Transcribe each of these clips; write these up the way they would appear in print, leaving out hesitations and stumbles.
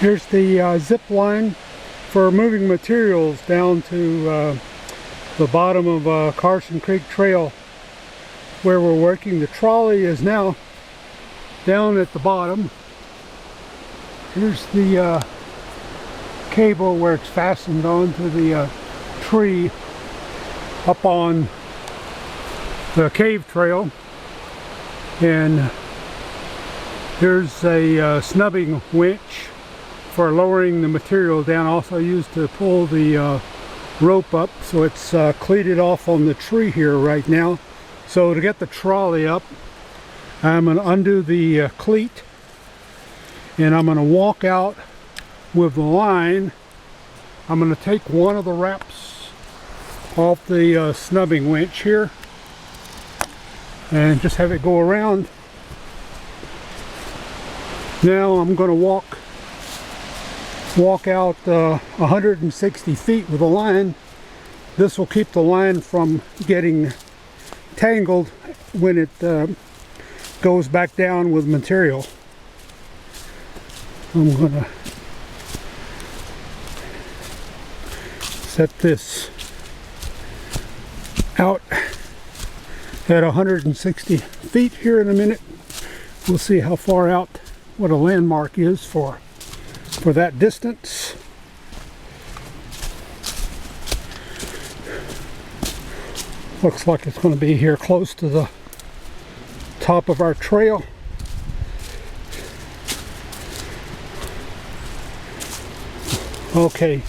Here's the zip line for moving materials down to the bottom of Carson Ck Trail where we're working. The trolley is now down at the bottom. Here's the cable where it's fastened onto the tree up on the cave trail, and here's a snubbing winch for lowering the material down, also used to pull the rope up, so it's cleated off on the tree here right now. So to get the trolley up, I'm going to undo the cleat, and I'm going to walk out with the line. I'm going to take one of the wraps off the snubbing winch here and just have it go around. Now I'm going to walk out 160 feet with a line. This will keep the line from getting tangled when it goes back down with material. I'm going to set this out at 160 feet here in a minute. We'll see how far out, what a landmark is for that distance. Looks like it's going to be here close to the top of our trail. Okay,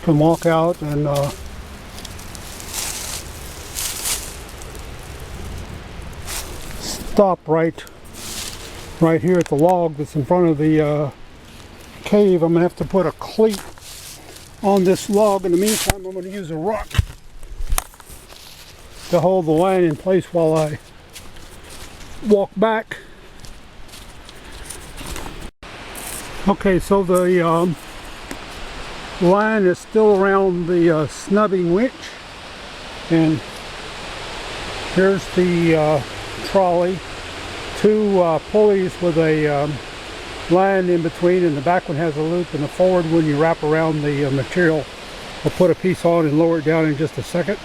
can walk out and stop right here at the log that's in front of the cave. I'm gonna have to put a cleat on this log. In the meantime, I'm going to use a rock to hold the line in place while I walk back. Okay, so the line is still around the snubbing winch, and here's the trolley. Two pulleys with a line in between, and the back one has a loop, and the forward one you wrap around the material. I'll put a piece on and lower it down in just a second.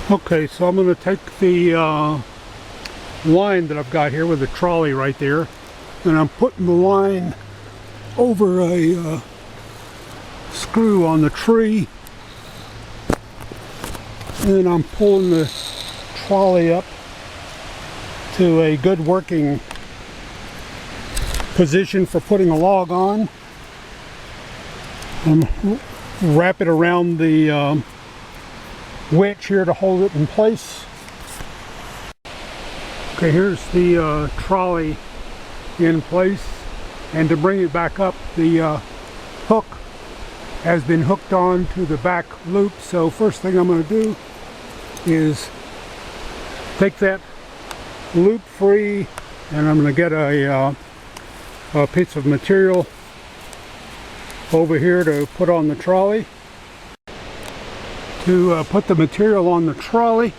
Okay, so I'm going to take the line that I've got here with the trolley right there, and I'm putting the line over a screw on the tree, and then I'm pulling the trolley up to a good working position for putting a log on. Wrap it around the winch here to hold it in place. Okay, here's the trolley in place, and to bring it back up, the hook has been hooked on to the back loop. So first thing I'm going to do is take that loop free, and I'm going to get a piece of material over here to put on the trolley. To put the material on the trolley,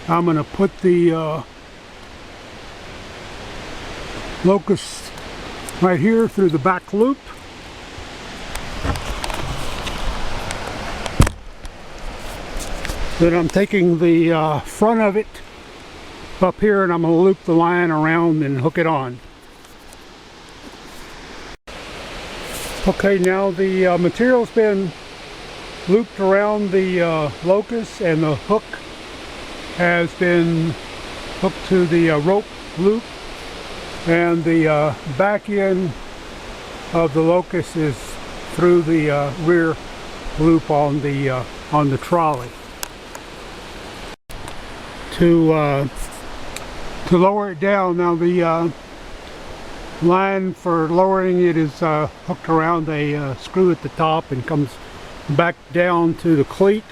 I'm going to put the locust right here through the back loop. Then I'm taking the front of it up here, and I'm going to loop the line around and hook it on. Okay, now the material's been looped around the locust, and the hook has been hooked to the rope loop, and the back end of the locust is through the rear loop on the trolley. To lower it down, now the line for lowering it is hooked around a screw at the top and comes back down to the cleat.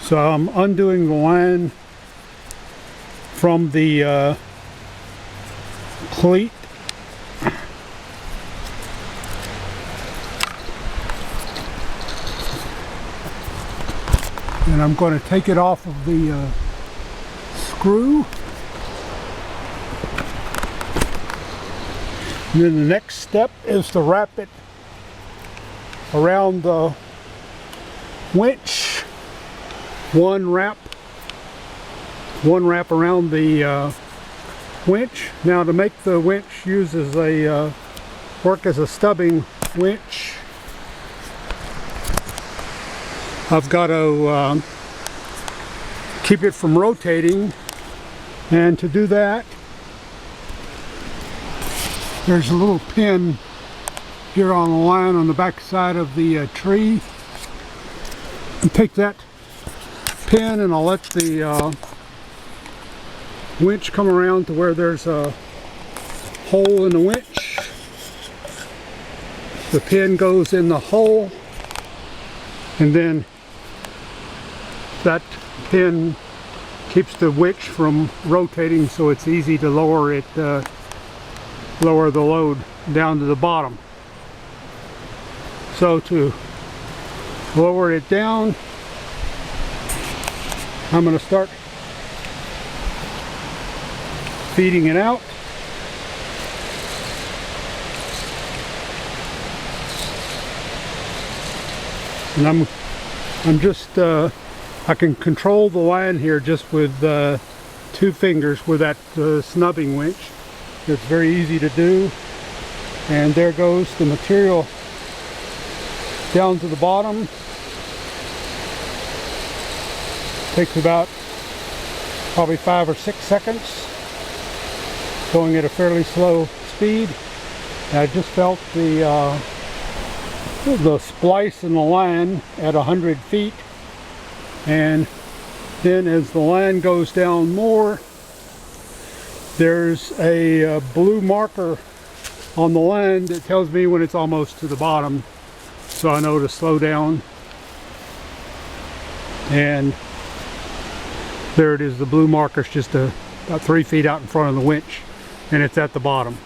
So I'm undoing the line from the cleat. And I'm going to take it off of the screw. And then the next step is to wrap it around the winch. One wrap around the winch. Now, to make the winch work as a stubbing winch, I've got to keep it from rotating, and to do that, there's a little pin here on the line on the back side of the tree. And take that pin and I'll let the winch come around to where there's a hole in the winch. The pin goes in the hole, and then that pin keeps the winch from rotating, so it's easy to lower the load down to the bottom. So to lower it down, I'm going to start feeding it out. And I'm just I can control the line here just with 2 fingers with that snubbing winch. It's very easy to do. And there goes the material down to the bottom. Takes about probably 5 or 6 seconds, going at a fairly slow speed. I just felt the splice in the line at 100 feet, and then as the line goes down more, there's a blue marker on the line that tells me when it's almost to the bottom, so I know to slow down. And there it is, the blue marker's just about 3 feet out in front of the winch, and it's at the bottom.